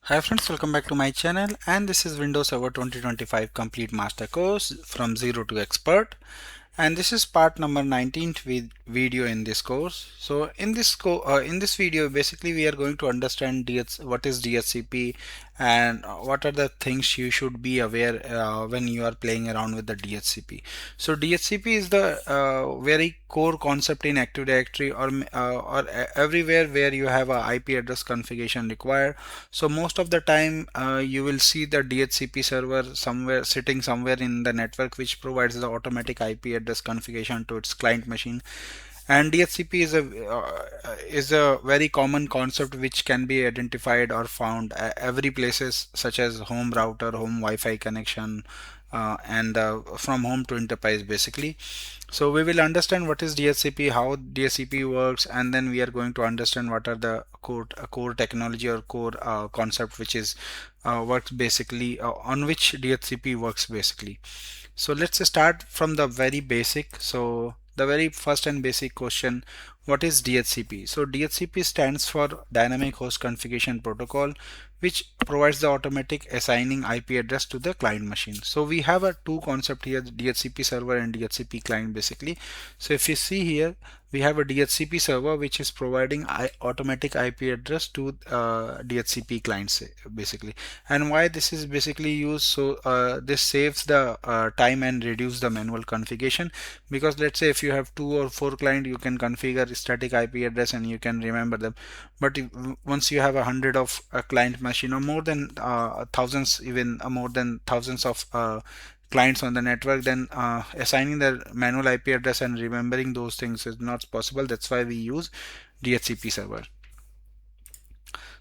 Hi friends, welcome back to my channel, and this is Windows Server 2025 Complete Master Course from Zero to Expert, and this is part number 19th video in this course. So in this video basically we are going to understand what is DHCP and what are the things you should be aware when you are playing around with the DHCP. So DHCP is the very core concept in Active Directory or everywhere where you have a IP address configuration required. So most of the time you will see the DHCP server sitting somewhere in the network, which provides the automatic IP address configuration to its client machine. And DHCP is a very common concept which can be identified or found every places, such as home router, home Wi-Fi connection, and from home to enterprise basically. So we will understand what is DHCP, how DHCP works, and then we are going to understand what are the core technology or core concept which is works basically on which DHCP works basically. So let's start from the very basic. So the very first and basic question, what is DHCP? So DHCP stands for Dynamic Host Configuration Protocol, which provides the automatic assigning IP address to the client machine. So we have a two concept here, DHCP server and DHCP client basically. So if you see here, we have a DHCP server which is providing automatic IP address to DHCP clients basically. And why this is basically used, so this saves the time and reduce the manual configuration, because let's say if you have 2 or 4 clients, you can configure static IP address and you can remember them. But once you have 100 of a client machine, or more than thousands, even more than thousands of clients on the network, then assigning the manual IP address and remembering those things is not possible. That's why we use DHCP server.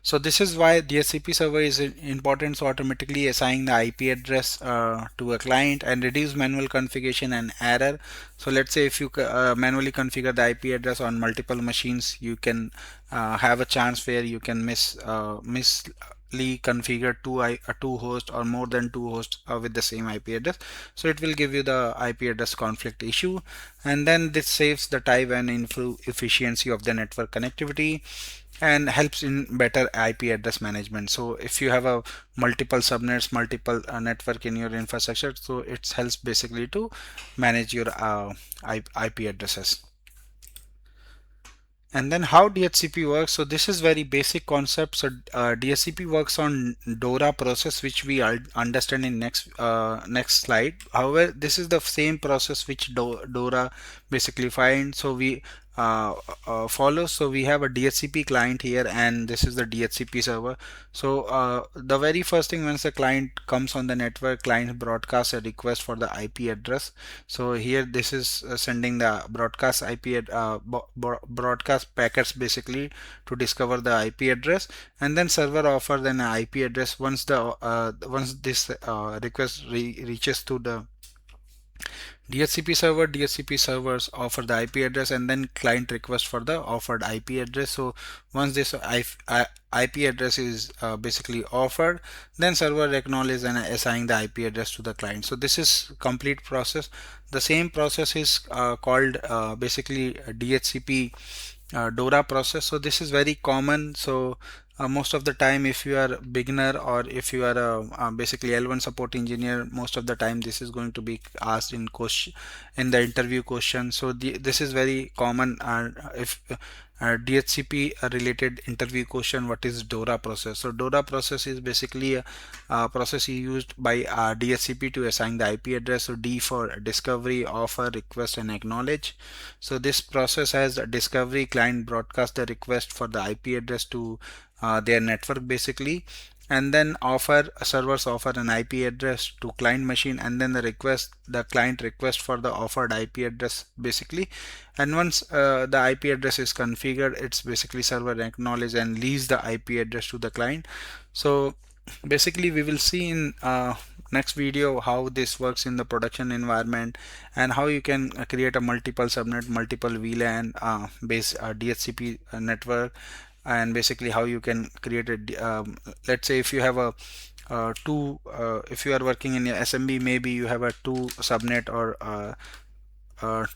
So this is why DHCP server is important. So automatically assigning the IP address to a client and reduce manual configuration and error. So let's say if you manually configure the IP address on multiple machines, you can have a chance where you can misly configure two hosts or more than two hosts with the same IP address. So it will give you the IP address conflict issue, and then this saves the time and improve efficiency of the network connectivity and helps in better IP address management. So if you have a multiple subnets, multiple network in your infrastructure, so it helps basically to manage your IP addresses. And then how DHCP works. So this is very basic concept. So DHCP works on DORA process, which we understand in next slide. However, this is the same process which DORA basically finds. So we follow. So we have a DHCP client here, and this is the DHCP server. So the very first thing, once the client comes on the network, client broadcasts a request for the IP address. So here this is sending the broadcast broadcast packets basically to discover the IP address, and then server offers an IP address once this request reaches to the DHCP server. DHCP servers offer the IP address, and then client request for the offered IP address. So once this IP address is basically offered, then server acknowledge and assign the IP address to the client. So this is complete process. The same process is called basically DHCP DORA process. So this is very common. So most of the time, if you are a beginner or if you are a basically L1 support engineer, most of the time this is going to be asked in question in the interview question. So this is very common. If DHCP related interview question, what is DORA process? So DORA process is basically a process used by DHCP to assign the IP address. So D for discovery, offer, request, and acknowledge. So this process has a discovery, client broadcast the request for the IP address to their network basically, and then servers offer an IP address to client machine, and then the client request for the offered IP address basically. And once the IP address is configured, it's basically server acknowledge and lease the IP address to the client. So basically we will see in next video how this works in the production environment, and how you can create a multiple subnet, multiple VLAN based DHCP network, and basically how you can create a let's say if you have a if you are working in your SMB, maybe you have a two subnet or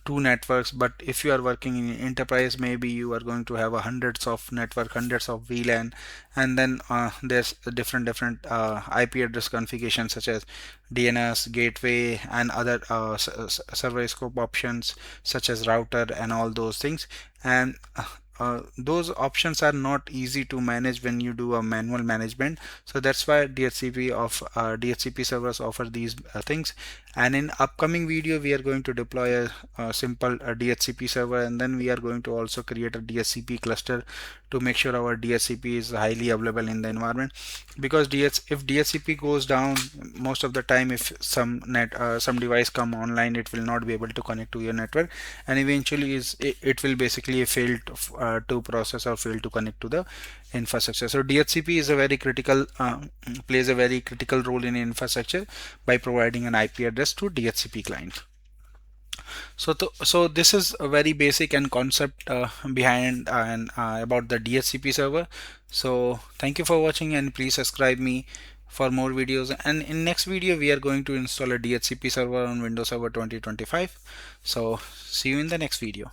two networks. But if you are working in enterprise, maybe you are going to have hundreds of network, hundreds of VLAN, and then there's different IP address configurations such as DNS, gateway, and other server scope options such as router and all those things. And those options are not easy to manage when you do a manual management. So that's why DHCP servers offer these things. And in upcoming video we are going to deploy a simple DHCP server, and then we are going to also create a DHCP cluster to make sure our DHCP is highly available in the environment. Because if DHCP goes down, most of the time if some device come online, it will not be able to connect to your network, and eventually it will basically fail to process or fail to connect to the infrastructure. So DHCP is a very critical plays a very critical role in infrastructure by providing an IP address to DHCP client. So this is a very basic and concept behind and about the DHCP server. So thank you for watching, and please subscribe me for more videos. And in next video we are going to install a DHCP server on Windows Server 2025. So see you in the next video.